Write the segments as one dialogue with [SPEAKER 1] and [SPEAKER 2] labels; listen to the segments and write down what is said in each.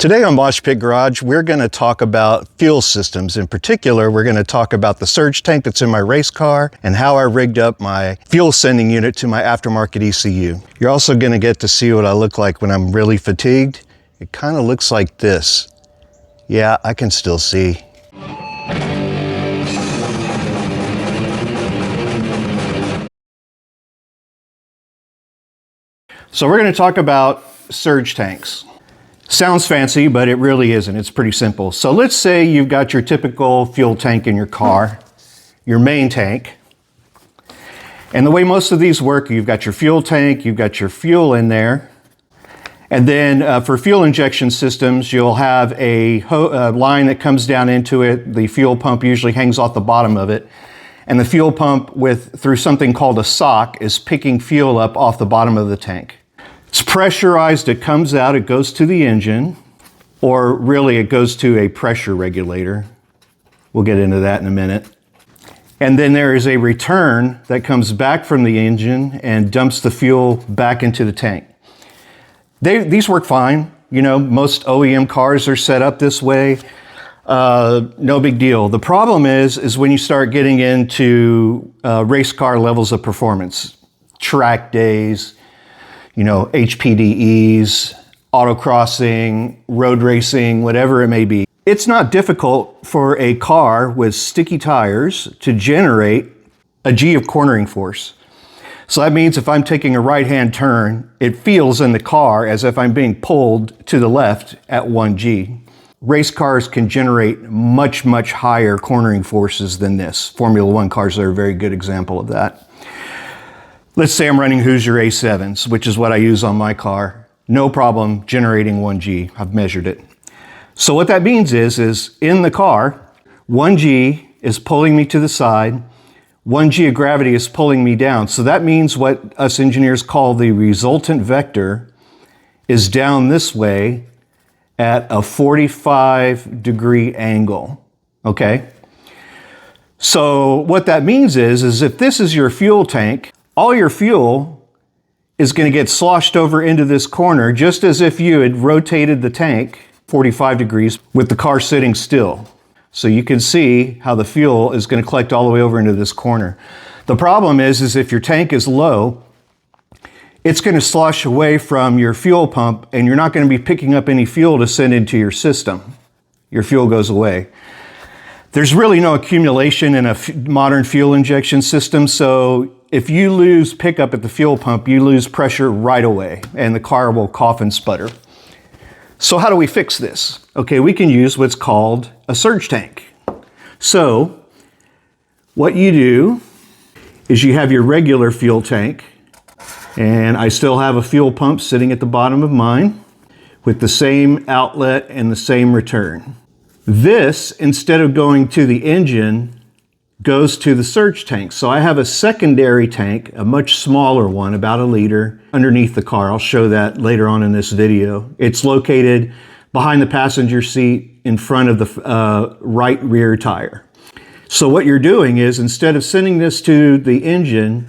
[SPEAKER 1] Today on Mosh Pit Garage, we're going to talk about fuel systems. In particular, we're going to talk about the surge tank that's in my race car and how I rigged up my fuel sending unit to my aftermarket ECU. You're also going to get to see what I look like when I'm really fatigued. It kind of looks like this. Yeah, I can still see. So we're going to talk about surge tanks. Sounds fancy, but it really isn't. It's pretty simple. So let's say you've got your typical fuel tank in your car, your main tank. And the way most of these work, you've got your fuel tank, you've got your fuel in there. And then for fuel injection systems, you'll have a line that comes down into it. The fuel pump usually hangs off the bottom of it. And the fuel pump through something called a sock is picking fuel up off the bottom of the tank. It's pressurized, it comes out, it goes to the engine, or really it goes to a pressure regulator. We'll get into that in a minute. And then there is a return that comes back from the engine and dumps the fuel back into the tank. These work fine. You know, most OEM cars are set up this way. No big deal. The problem is when you start getting into race car levels of performance, track days, you know, HPDEs, autocrossing, road racing, whatever it may be. It's not difficult for a car with sticky tires to generate a G of cornering force. So that means if I'm taking a right-hand turn, it feels in the car as if I'm being pulled to the left at 1G. Race cars can generate much, much higher cornering forces than this. Formula One cars are a very good example of that. Let's say I'm running Hoosier A7s, which is what I use on my car. No problem generating 1G. I've measured it. So what that means is in the car, 1G is pulling me to the side, 1G of gravity is pulling me down. So that means what us engineers call the resultant vector is down this way at a 45-degree angle, okay? So what that means is if this is your fuel tank, all your fuel is going to get sloshed over into this corner just as if you had rotated the tank 45 degrees with the car sitting still. So you can see how the fuel is going to collect all the way over into this corner. The problem is if your tank is low, it's going to slosh away from your fuel pump and you're not going to be picking up any fuel to send into your system. Your fuel goes away. There's really no accumulation in a modern fuel injection system, so if you lose pickup at the fuel pump, you lose pressure right away and the car will cough and sputter. So how do we fix this? Okay, we can use what's called a surge tank. So what you do is you have your regular fuel tank, and I still have a fuel pump sitting at the bottom of mine with the same outlet and the same return. This, instead of going to the engine, goes to the surge tank. So I have a secondary tank, a much smaller one, about 1 liter, underneath the car. I'll show that later on in this video. It's located behind the passenger seat in front of the right rear tire. So what you're doing is instead of sending this to the engine,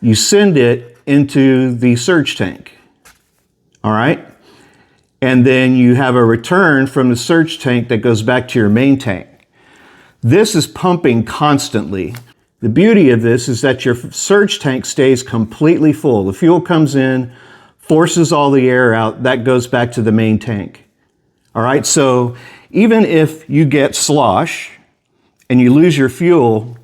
[SPEAKER 1] you send it into the surge tank. All right? And then you have a return from the surge tank that goes back to your main tank. This is pumping constantly. The beauty of this is that your surge tank stays completely full. The fuel comes in, forces all the air out, that goes back to the main tank. All right, so even if you get slosh and you lose your fuel,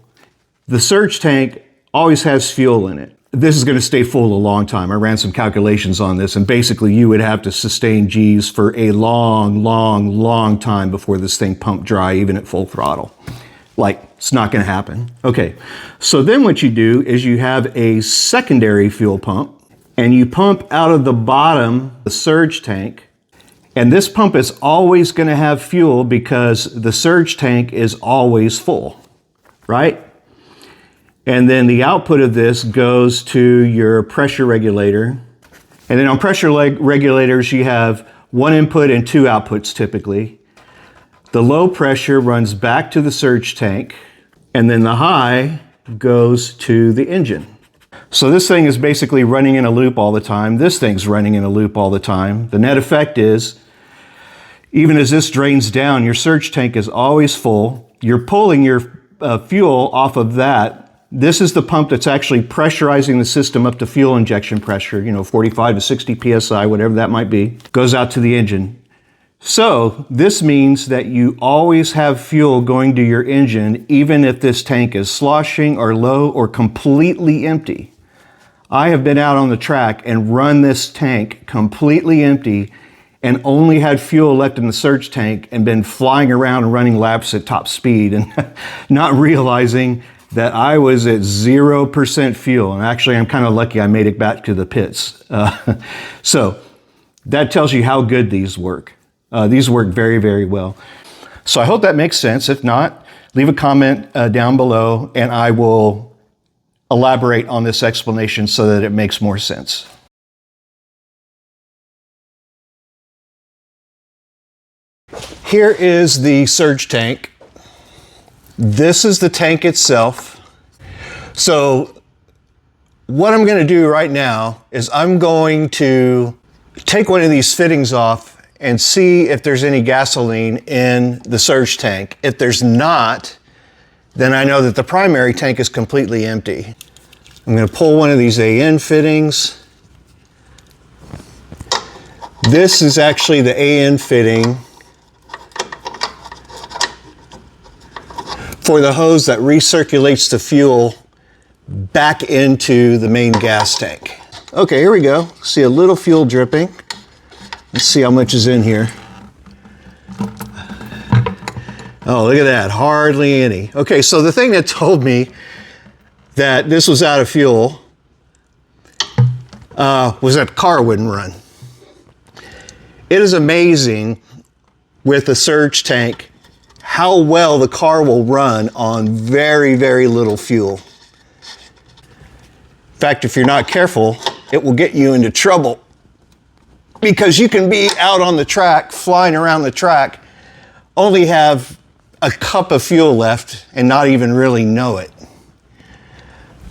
[SPEAKER 1] the surge tank always has fuel in it. This is going to stay full a long time. I ran some calculations on this, and basically you would have to sustain G's for a long, long, long time before this thing pumped dry, even at full throttle. Like, it's not going to happen. Okay, so then what you do is you have a secondary fuel pump, and you pump out of the bottom, the surge tank, and this pump is always going to have fuel because the surge tank is always full, right? And then the output of this goes to your pressure regulator. And then on pressure regulators, you have 1 input and 2 outputs typically. The low pressure runs back to the surge tank, and then the high goes to the engine. So this thing is basically running in a loop all the time. This thing's running in a loop all the time. The net effect is Even as this drains down, your surge tank is always full. You're pulling your fuel off of that. This is the pump that's actually pressurizing the system up to fuel injection pressure, 45 to 60 PSI, whatever that might be, goes out to the engine. So this means that you always have fuel going to your engine, even if this tank is sloshing or low or completely empty. I have been out on the track and run this tank completely empty and only had fuel left in the surge tank and been flying around and running laps at top speed and not realizing that I was at 0% fuel. And actually, I'm kind of lucky I made it back to the pits. So that tells you how good these work. These work very, very well. So I hope that makes sense. If not, leave a comment down below and I will elaborate on this explanation so that it makes more sense. Here is the surge tank. This is the tank itself. So what I'm going to do right now is I'm going to take one of these fittings off and see if there's any gasoline in the surge tank. If there's not, then I know that the primary tank is completely empty. I'm going to pull one of these AN fittings. This is actually the AN fitting for the hose that recirculates the fuel back into the main gas tank. Okay, here we go. See a little fuel dripping. Let's see how much is in here. Oh, look at that, hardly any. Okay, so the thing that told me that this was out of fuel was that the car wouldn't run. It is amazing with the surge tank how well the car will run on very, very little fuel. In fact, if you're not careful, it will get you into trouble because you can be out on the track, flying around the track, only have a cup of fuel left and not even really know it.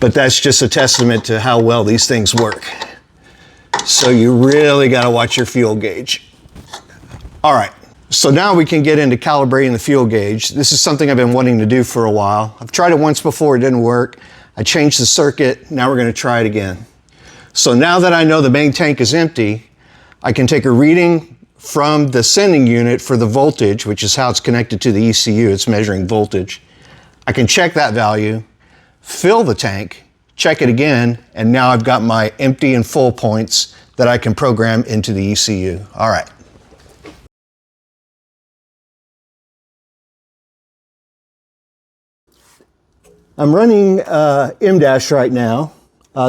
[SPEAKER 1] But that's just a testament to how well these things work. So you really got to watch your fuel gauge. All right. So now we can get into calibrating the fuel gauge. This is something I've been wanting to do for a while. I've tried it once before, it didn't work. I changed the circuit, now we're going to try it again. So now that I know the main tank is empty, I can take a reading from the sending unit for the voltage, which is how it's connected to the ECU, it's measuring voltage. I can check that value, fill the tank, check it again, and now I've got my empty and full points that I can program into the ECU. All right. I'm running M- right now.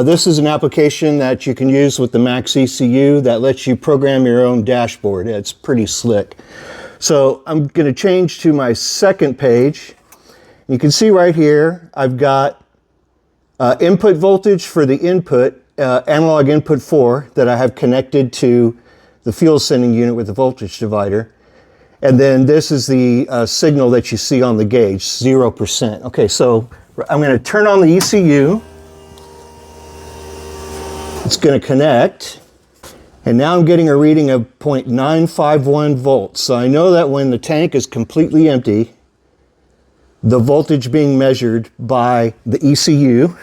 [SPEAKER 1] This is an application that you can use with the MaxxECU that lets you program your own dashboard. It's pretty slick. So I'm going to change to my second page. You can see right here, I've got input voltage for the input, analog input 4 that I have connected to the fuel sending unit with the voltage divider. And then this is the signal that you see on the gauge, 0%. Okay, so I'm going to turn on the ECU. It's going to connect. And now I'm getting a reading of 0.951 volts. So I know that when the tank is completely empty, the voltage being measured by the ECU,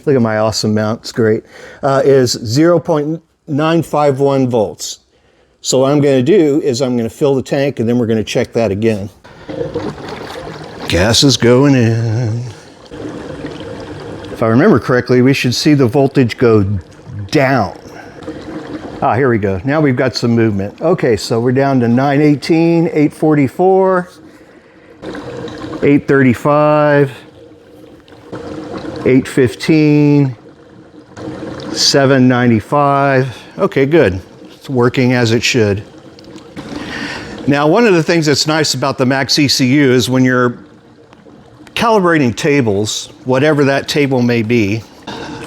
[SPEAKER 1] look at my awesome mount, it's great, is 0.951 volts. So what I'm going to do is I'm going to fill the tank and then we're going to check that again. Gas is going in. If I remember correctly, we should see the voltage go down. Ah, here we go. Now we've got some movement. Okay, so we're down to 918, 844, 835, 815, 795. Okay, good. It's working as it should. Now, one of the things that's nice about the MaxxECU is when you're calibrating tables, whatever that table may be,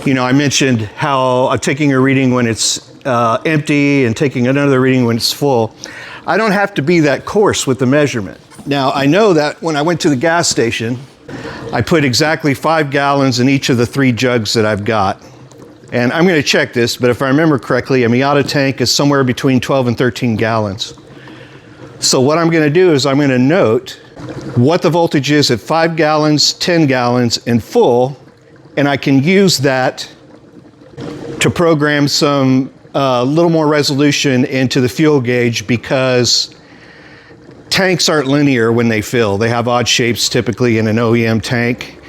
[SPEAKER 1] I mentioned how I'm taking a reading when it's empty and taking another reading when it's full. I don't have to be that coarse with the measurement. Now, I know that when I went to the gas station, I put exactly 5 gallons in each of the 3 jugs that I've got. And I'm going to check this, but if I remember correctly, a Miata tank is somewhere between 12 and 13 gallons. So what I'm going to do is I'm going to note what the voltage is at 5 gallons, 10 gallons, and full, and I can use that to program some little more resolution into the fuel gauge, because tanks aren't linear when they fill. They have odd shapes typically in an OEM tank.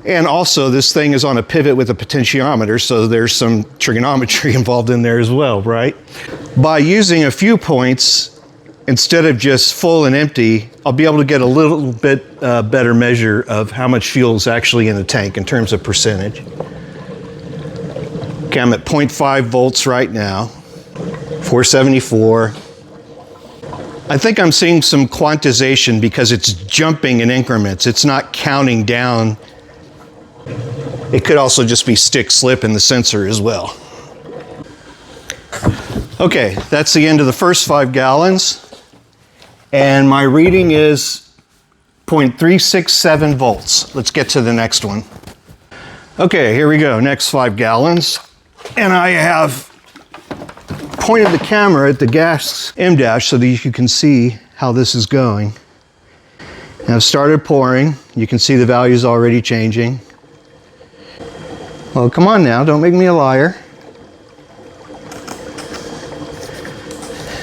[SPEAKER 1] And also this thing is on a pivot with a potentiometer, so there's some trigonometry involved in there as well, right? By using a few points instead of just full and empty, I'll be able to get a little bit better measure of how much fuel is actually in the tank in terms of percentage. Okay, I'm at 0.5 volts right now, 474. I think I'm seeing some quantization because it's jumping in increments. It's not counting down. It could also just be stick slip in the sensor as well. Okay, that's the end of the first 5 gallons. And my reading is 0.367 volts. Let's get to the next one. Okay, here we go, next 5 gallons. And I have pointed the camera at the gas M-dash so that you can see how this is going. And I've started pouring. You can see the values already changing. Well, come on now, don't make me a liar.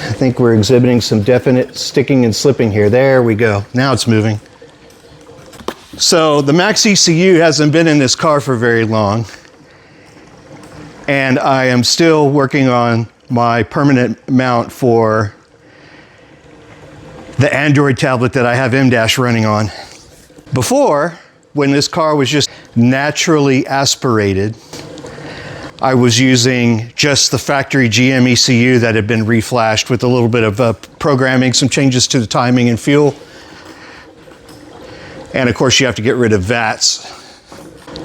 [SPEAKER 1] I think we're exhibiting some definite sticking and slipping here. There we go. Now it's moving. So the MaxxECU hasn't been in this car for very long. And I am still working on my permanent mount for the Android tablet that I have M-dash running on. Before, when this car was just naturally aspirated, I was using just the factory GM ECU that had been reflashed with a little bit of programming, some changes to the timing and fuel. And of course you have to get rid of VATS.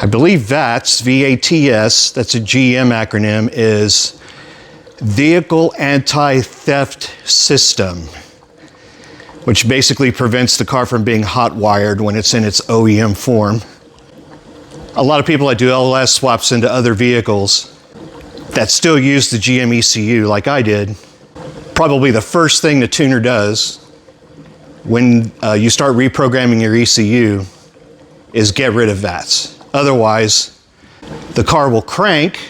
[SPEAKER 1] I believe VATS, V-A-T-S, that's a GM acronym, is Vehicle Anti-Theft System, which basically prevents the car from being hot-wired when it's in its OEM form. A lot of people that do LS swaps into other vehicles that still use the GM ECU like I did, probably the first thing the tuner does when you start reprogramming your ECU is get rid of VATS. Otherwise, the car will crank,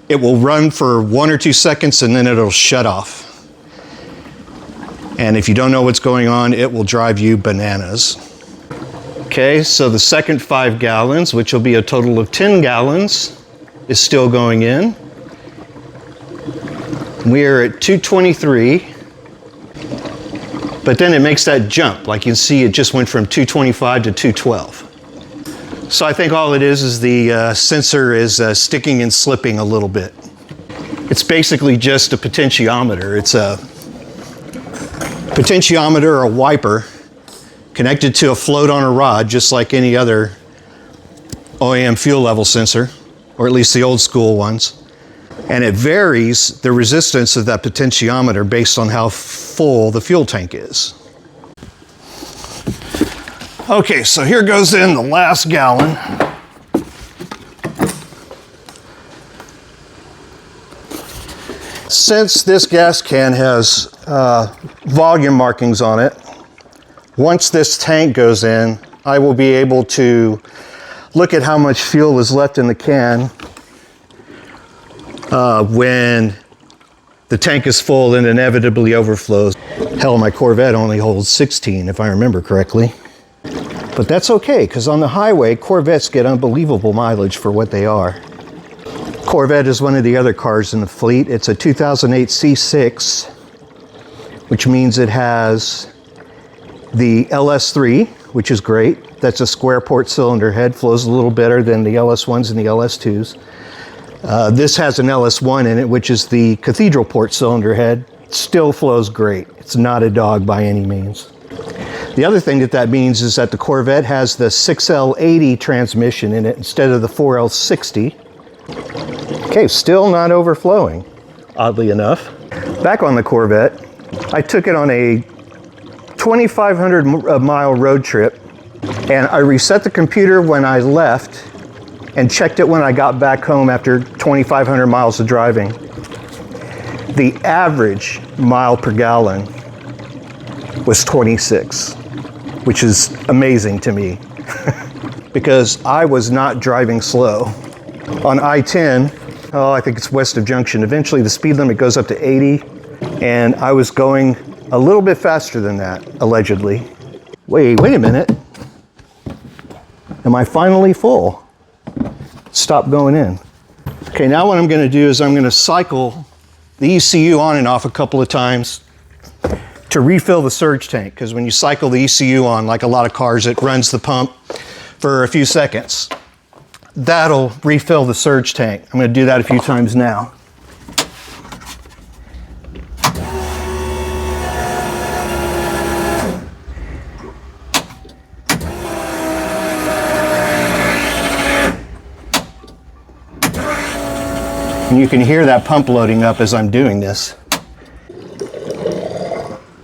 [SPEAKER 1] it will run for 1 or 2 seconds, and then it'll shut off. And if you don't know what's going on, it will drive you bananas. Okay, so the second 5 gallons, which will be a total of 10 gallons, is still going in. We are at 223, but then it makes that jump. Like you can see, it just went from 225 to 212. So I think all it is the sensor is sticking and slipping a little bit. It's basically just a potentiometer. It's a potentiometer or a wiper connected to a float on a rod, just like any other OEM fuel level sensor, or at least the old school ones. And it varies the resistance of that potentiometer based on how full the fuel tank is. Okay, so here goes in the last gallon. Since this gas can has volume markings on it, once this tank goes in, I will be able to look at how much fuel is left in the can when the tank is full and inevitably overflows. Hell, my Corvette only holds 16, if I remember correctly. But that's okay, because on the highway, Corvettes get unbelievable mileage for what they are. Corvette is one of the other cars in the fleet. It's a 2008 C6, which means it has the LS3, which is great. That's a square port cylinder head, flows a little better than the LS1s and the LS2s. This has an LS1 in it, which is the cathedral port cylinder head. Still flows great. It's not a dog by any means. The other thing that means is that the Corvette has the 6L80 transmission in it instead of the 4L60. Okay, still not overflowing, oddly enough. Back on the Corvette, I took it on a 2,500 mile road trip, and I reset the computer when I left and checked it when I got back home after 2,500 miles of driving. The average mile per gallon was 26, which is amazing to me because I was not driving slow. On I-10, I think it's west of Junction, eventually the speed limit goes up to 80, and I was going a little bit faster than that, allegedly. Wait a minute. Am I finally full? Stop going in. Okay, now what I'm going to do is I'm going to cycle the ECU on and off a couple of times to refill the surge tank, because when you cycle the ECU on, like a lot of cars, it runs the pump for a few seconds. That'll refill the surge tank. I'm going to do that a few times now. And you can hear that pump loading up as I'm doing this.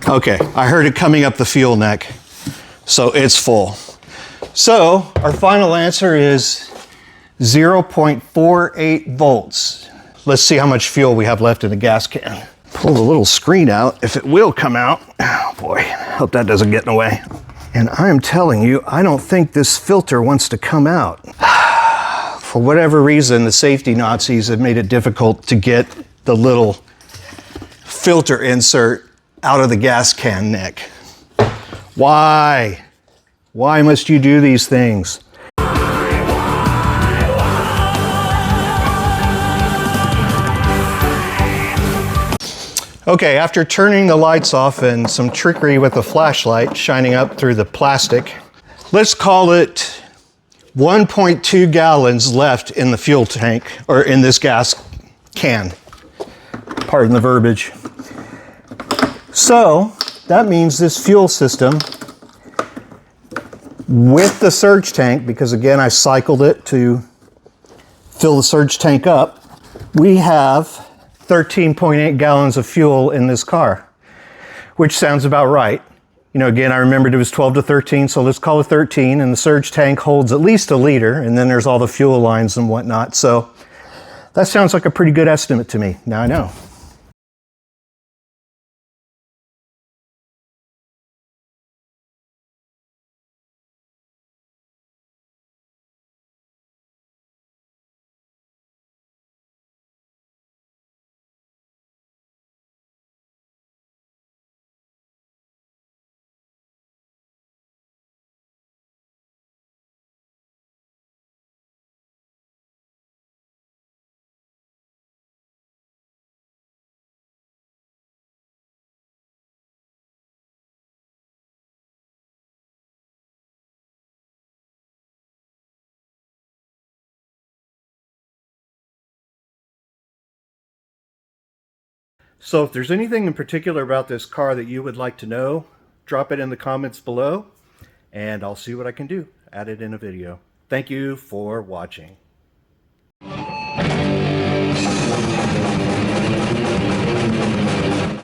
[SPEAKER 1] Okay, I heard it coming up the fuel neck, so it's full. So our final answer is 0.48 volts. Let's see how much fuel we have left in the gas can. Pull the little screen out, if it will come out. Oh boy, hope that doesn't get in the way. And I'm telling you, I don't think this filter wants to come out. For whatever reason, the safety Nazis have made it difficult to get the little filter insert out of the gas can neck. Why? Why must you do these things? Okay, after turning the lights off and some trickery with the flashlight shining up through the plastic, let's call it 1.2 gallons left in the fuel tank, or in this gas can. Pardon the verbiage. So that means this fuel system with the surge tank, because again I cycled it to fill the surge tank up, we have 13.8 gallons of fuel in this car, which sounds about right. You know, again, I remembered it was 12 to 13, so let's call it 13, and the surge tank holds at least a liter, and then there's all the fuel lines and whatnot. So that sounds like a pretty good estimate to me. Now I know. So if there's anything in particular about this car that you would like to know, drop it in the comments below, and I'll see what I can do. Add it in a video. Thank you for watching.